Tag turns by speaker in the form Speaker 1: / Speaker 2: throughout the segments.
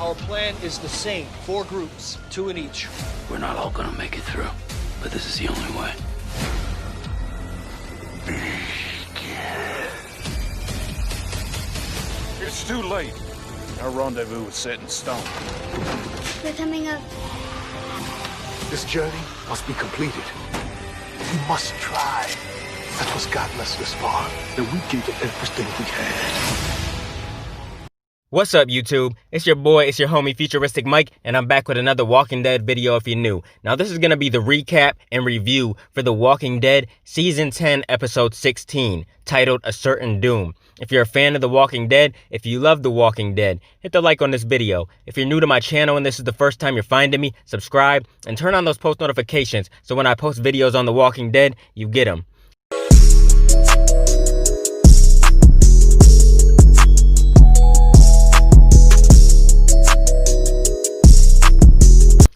Speaker 1: Our plan is the same. 4 groups, 2 in each.
Speaker 2: We're not all gonna make it through, but this is the only way.
Speaker 3: It's too late. Our rendezvous is set in stone.
Speaker 4: We're coming up.
Speaker 5: This journey must be completed. We must try. That's what's gotten us this far. And we give it everything we had.
Speaker 6: What's up, YouTube? It's your boy, it's your homie, FuturisticMike, and I'm back with another Walking Dead video if you're new. Now, this is going to be the recap and review for The Walking Dead Season 10, Episode 16, titled A Certain Doom. If you're a fan of The Walking Dead, if you love The Walking Dead, hit the like on this video. If you're new to my channel and this is the first time you're finding me, subscribe and turn on those post notifications so when I post videos on The Walking Dead, you get them.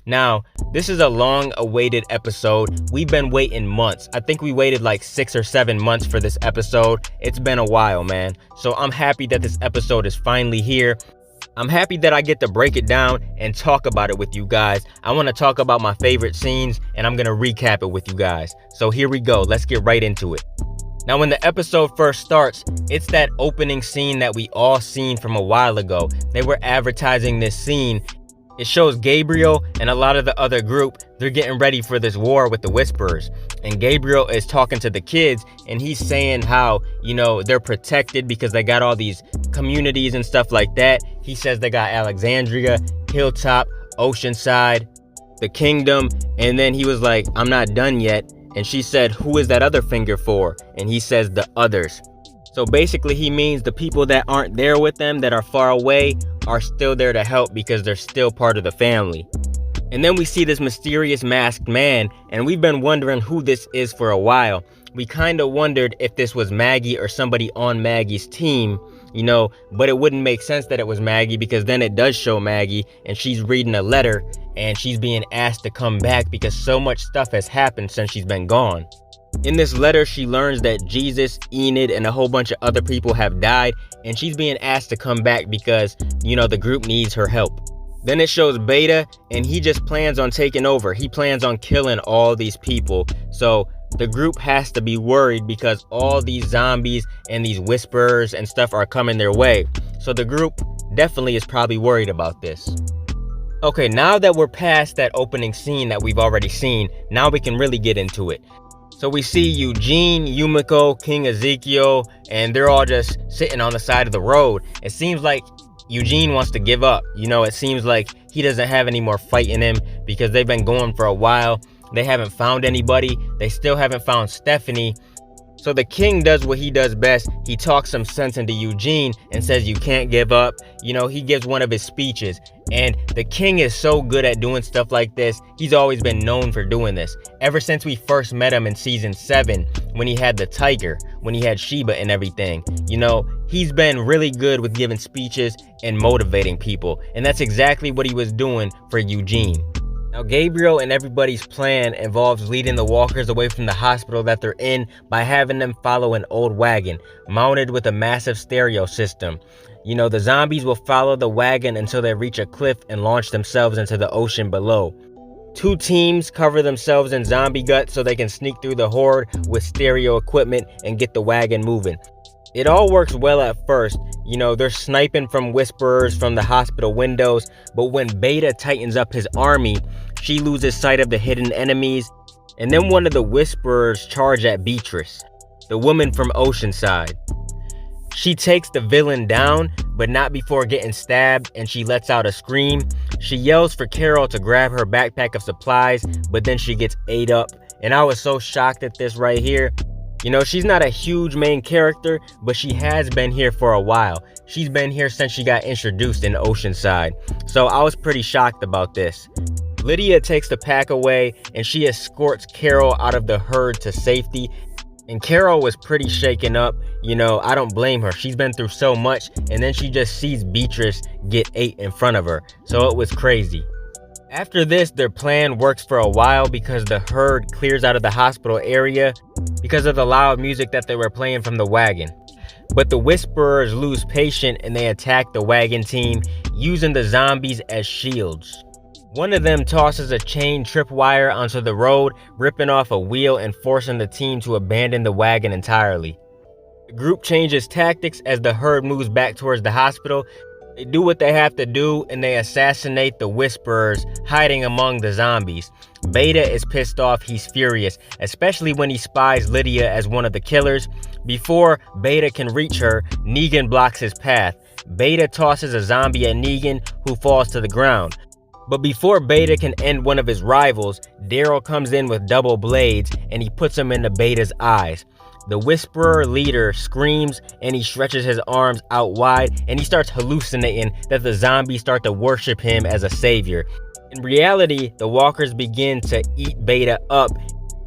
Speaker 6: Now, this is a long-awaited episode. We've been waiting months. I think we waited like 6 or 7 months for this episode. It's been a while, man. So I'm happy that this episode is finally here. I'm happy that I get to break it down and talk about it with you guys. I want to talk about my favorite scenes, and I'm going to recap it with you guys. So here we go. Let's get right into it. Now, when the episode first starts, it's that opening scene that we all seen from a while ago. They were advertising this scene. It shows Gabriel and a lot of the other group, they're getting ready for this war with the Whisperers. And Gabriel is talking to the kids and he's saying how, you know, they're protected because they got all these communities and stuff like that. He says they got Alexandria, Hilltop, Oceanside, the Kingdom. And then he was like, I'm not done yet. And she said, who is that other finger for? And he says, the others. So basically he means the people that aren't there with them, that are far away, are still there to help because they're still part of the family. And then we see this mysterious masked man, and we've been wondering who this is for a while. We kind of wondered if this was Maggie or somebody on Maggie's team, you know, but it wouldn't make sense that it was Maggie because then it does show Maggie and she's reading a letter and she's being asked to come back because so much stuff has happened since she's been gone. In this letter, she learns that Jesus, Enid, and a whole bunch of other people have died, and she's being asked to come back because, you know, the group needs her help. Then it shows Beta, and he just plans on taking over. He plans on killing all these people. So the group has to be worried because all these zombies and these whisperers and stuff are coming their way. So the group definitely is probably worried about this. Okay, now that we're past that opening scene that we've already seen, now we can really get into it. So we see Eugene, Yumiko, King Ezekiel, and they're all just sitting on the side of the road. It seems like Eugene wants to give up. You know, it seems like he doesn't have any more fight in him because they've been going for a while. They haven't found anybody. They still haven't found Stephanie. So the king does what he does best. He talks some sense into Eugene and says, you can't give up. You know, he gives one of his speeches. And the king is so good at doing stuff like this. He's always been known for doing this. Ever since we first met him in season 7, when he had the tiger, when he had Sheba and everything. You know, he's been really good with giving speeches and motivating people. And that's exactly what he was doing for Eugene. Now, Gabriel and everybody's plan involves leading the walkers away from the hospital that they're in by having them follow an old wagon mounted with a massive stereo system. You know, the zombies will follow the wagon until they reach a cliff and launch themselves into the ocean below. 2 teams cover themselves in zombie guts so they can sneak through the horde with stereo equipment and get the wagon moving. It all works well at first. You know, they're sniping from whisperers from the hospital windows, but when Beta tightens up his army, she loses sight of the hidden enemies, and then one of the whisperers charge at Beatrice, the woman from Oceanside. She takes the villain down, but not before getting stabbed, and she lets out a scream. She yells for Carol to grab her backpack of supplies, but then she gets ate up, and I was so shocked at this right here. You know, she's not a huge main character, but she has been here for a while. She's been here since she got introduced in Oceanside. So I was pretty shocked about this. Lydia takes the pack away and she escorts Carol out of the herd to safety. And Carol was pretty shaken up. You know, I don't blame her. She's been through so much, and then she just sees Beatrice get ate in front of her. So it was crazy. After this, their plan works for a while because the herd clears out of the hospital area because of the loud music that they were playing from the wagon. But the Whisperers lose patience and they attack the wagon team, using the zombies as shields. One of them tosses a chain tripwire onto the road, ripping off a wheel and forcing the team to abandon the wagon entirely. The group changes tactics as the herd moves back towards the hospital. They do what they have to do and they assassinate the Whisperers hiding among the zombies. Beta is pissed off, he's furious, especially when he spies Lydia as one of the killers. Before Beta can reach her, Negan blocks his path. Beta tosses a zombie at Negan, who falls to the ground. But before Beta can end one of his rivals, Daryl comes in with double blades and he puts them into Beta's eyes. The Whisperer leader screams and he stretches his arms out wide and he starts hallucinating that the zombies start to worship him as a savior. In reality, the walkers begin to eat Beta up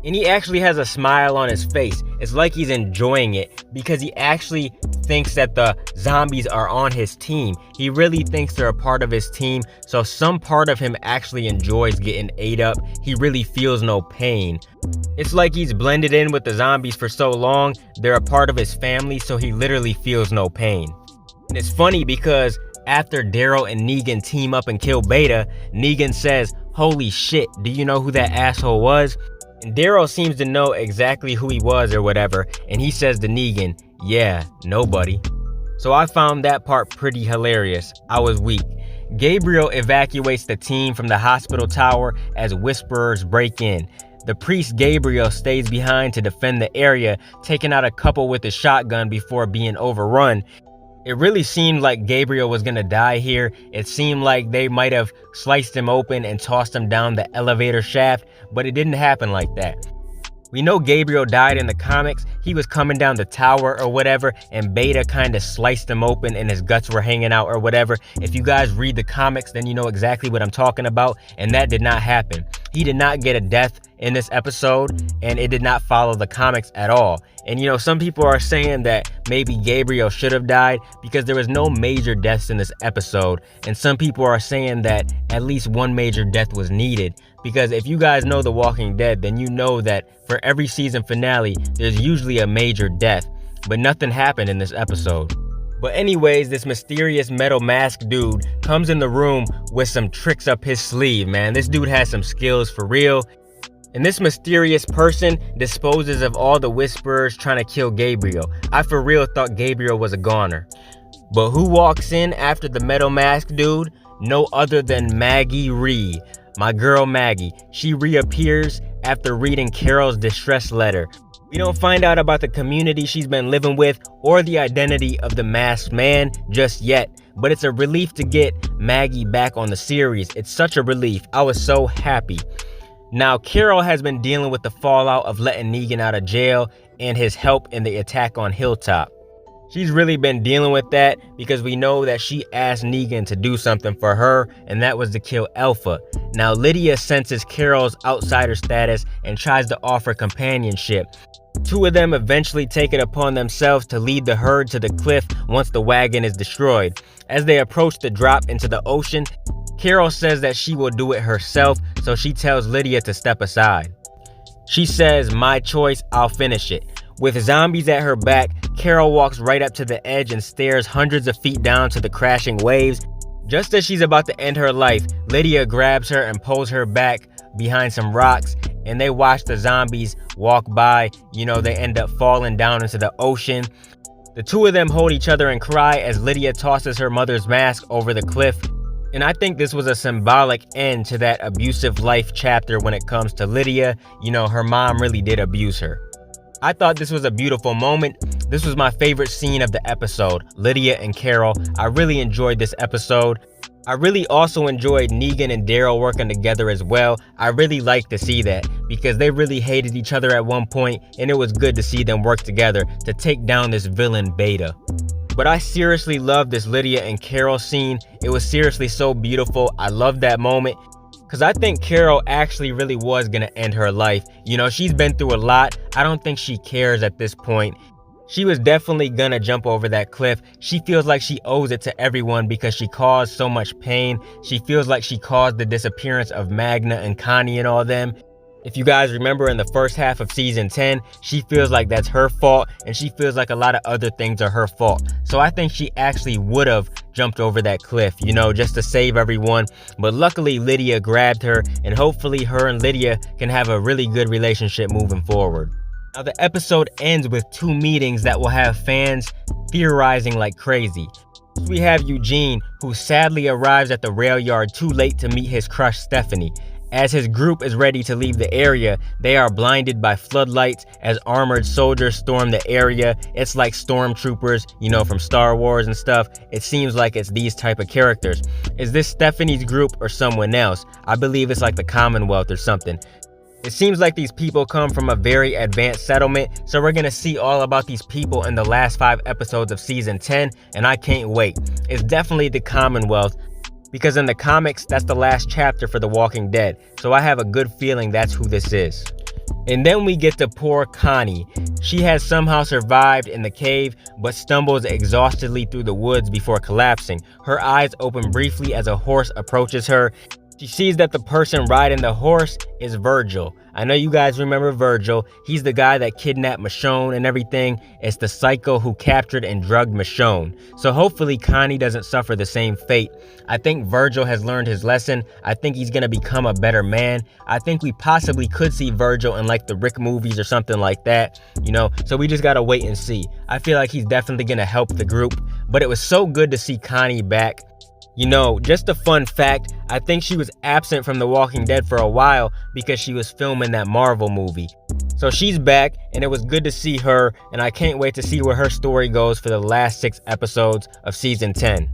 Speaker 6: and he actually has a smile on his face. It's like he's enjoying it because he actually thinks that the zombies are on his team. He really thinks they're a part of his team, so some part of him actually enjoys getting ate up. He really feels no pain. It's like he's blended in with the zombies for so long, they're a part of his family, so he literally feels no pain. And it's funny because after Daryl and Negan team up and kill Beta, Negan says, "Holy shit, do you know who that asshole was?" And Daryl seems to know exactly who he was or whatever, and he says to Negan, "Yeah, nobody." So I found that part pretty hilarious. I was weak. Gabriel evacuates the team from the hospital tower as Whisperers break in. The priest Gabriel stays behind to defend the area, taking out a couple with a shotgun before being overrun. It really seemed like Gabriel was gonna die here. It seemed like they might have sliced him open and tossed him down the elevator shaft, but it didn't happen like that. We know Gabriel died in the comics. He was coming down the tower or whatever, and Beta kind of sliced him open and his guts were hanging out or whatever. If you guys read the comics, then you know exactly what I'm talking about, and that did not happen. He did not get a death in this episode, and it did not follow the comics at all. And you know, some people are saying that maybe Gabriel should have died because there was no major deaths in this episode, and some people are saying that at least one major death was needed. Because if you guys know The Walking Dead, then you know that for every season finale, there's usually a major death, but nothing happened in this episode. But anyways, this mysterious metal mask dude comes in the room with some tricks up his sleeve, man. This dude has some skills for real. And this mysterious person disposes of all the Whisperers trying to kill Gabriel. I for real thought Gabriel was a goner. But who walks in after the metal mask dude? No other than Maggie Ree. My girl Maggie. She reappears after reading Carol's distress letter. We don't find out about the community she's been living with or the identity of the masked man just yet, but it's a relief to get Maggie back on the series. It's such a relief. I was so happy. Now, Carol has been dealing with the fallout of letting Negan out of jail and his help in the attack on Hilltop. She's really been dealing with that because we know that she asked Negan to do something for her, and that was to kill Alpha. Now, Lydia senses Carol's outsider status and tries to offer companionship. Two of them eventually take it upon themselves to lead the herd to the cliff once the wagon is destroyed. As they approach the drop into the ocean, Carol says that she will do it herself, so she tells Lydia to step aside. She says, "My choice, I'll finish it." With zombies at her back, Carol walks right up to the edge and stares hundreds of feet down to the crashing waves. Just as she's about to end her life, Lydia grabs her and pulls her back behind some rocks, and they watch the zombies walk by. You know, they end up falling down into the ocean. The two of them hold each other and cry as Lydia tosses her mother's mask over the cliff. And I think this was a symbolic end to that abusive life chapter when it comes to Lydia. You know, her mom really did abuse her. I thought this was a beautiful moment. This was my favorite scene of the episode, Lydia and Carol. I really enjoyed this episode. I really also enjoyed Negan and Daryl working together as well. I really liked to see that because they really hated each other at one point, and it was good to see them work together to take down this villain Beta. But I seriously loved this Lydia and Carol scene. It was seriously so beautiful. I loved that moment. Because I think Carol actually really was going to end her life. You know, she's been through a lot. I don't think she cares at this point. She was definitely going to jump over that cliff. She feels like she owes it to everyone because she caused so much pain. She feels like she caused the disappearance of Magna and Connie and all them. If you guys remember in the first half of season 10, she feels like that's her fault, and she feels like a lot of other things are her fault. So I think she actually would have jumped over that cliff, you know, just to save everyone. But luckily Lydia grabbed her, and hopefully her and Lydia can have a really good relationship moving forward. Now the episode ends with 2 meetings that will have fans theorizing like crazy. We have Eugene, who sadly arrives at the rail yard too late to meet his crush Stephanie. As his group is ready to leave the area, they are blinded by floodlights as armored soldiers storm the area. It's like stormtroopers, you know, from Star Wars and stuff. It seems like it's these type of characters. Is this Stephanie's group or someone else? I believe it's like the Commonwealth or something. It seems like these people come from a very advanced settlement, so we're gonna see all about these people in the last 5 episodes of season 10, and I can't wait. It's definitely the Commonwealth, because in the comics, that's the last chapter for The Walking Dead, so I have a good feeling that's who this is. And then we get to poor Connie. She has somehow survived in the cave, but stumbles exhaustedly through the woods before collapsing. Her eyes open briefly as a horse approaches her. She sees that the person riding the horse is Virgil. I know you guys remember Virgil. He's the guy that kidnapped Michonne and everything. It's the psycho who captured and drugged Michonne. So hopefully Connie doesn't suffer the same fate. I think Virgil has learned his lesson. I think he's gonna become a better man. I think we possibly could see Virgil in like the Rick movies or something like that, you know? So we just gotta wait and see. I feel like he's definitely gonna help the group. But it was so good to see Connie back. You know, just a fun fact, I think she was absent from The Walking Dead for a while because she was filming that Marvel movie. So she's back, and it was good to see her, and I can't wait to see where her story goes for the last 6 episodes of season 10.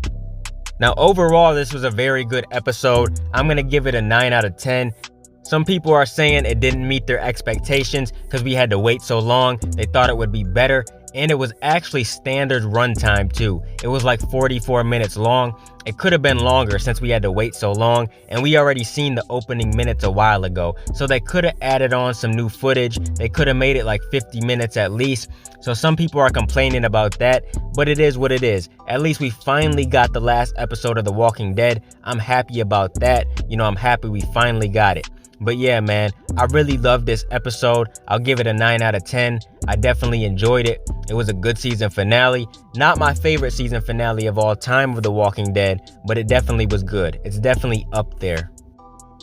Speaker 6: Now overall, this was a very good episode. I'm gonna give it a 9 out of 10. Some people are saying it didn't meet their expectations because we had to wait so long. They thought it would be better, and it was actually standard runtime too. It was like 44 minutes long. It could have been longer since we had to wait so long, and we already seen the opening minutes a while ago. So they could have added on some new footage. They could have made it like 50 minutes at least. So some people are complaining about that, but it is what it is. At least we finally got the last episode of The Walking Dead. I'm happy about that. You know, I'm happy we finally got it. But yeah, man, I really loved this episode. I'll give it a 9 out of 10. I definitely enjoyed it. It was a good season finale. Not my favorite season finale of all time of The Walking Dead, but it definitely was good. It's definitely up there.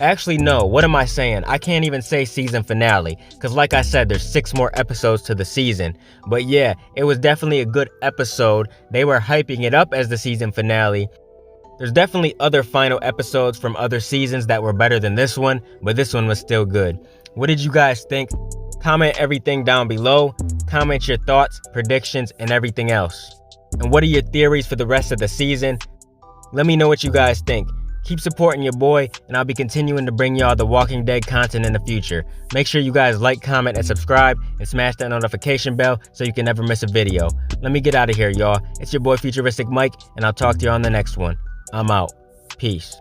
Speaker 6: Actually, no, what am I saying? I can't even say season finale, because like I said, there's 6 more episodes to the season. But yeah, it was definitely a good episode. They were hyping it up as the season finale. There's definitely other final episodes from other seasons that were better than this one, but this one was still good. What did you guys think? Comment everything down below. Comment your thoughts, predictions, and everything else. And what are your theories for the rest of the season? Let me know what you guys think. Keep supporting your boy, and I'll be continuing to bring y'all The Walking Dead content in the future. Make sure you guys like, comment, and subscribe, and smash that notification bell so you can never miss a video. Let me get out of here, y'all. It's your boy FuturisticMike, and I'll talk to you on the next one. I'm out. Peace.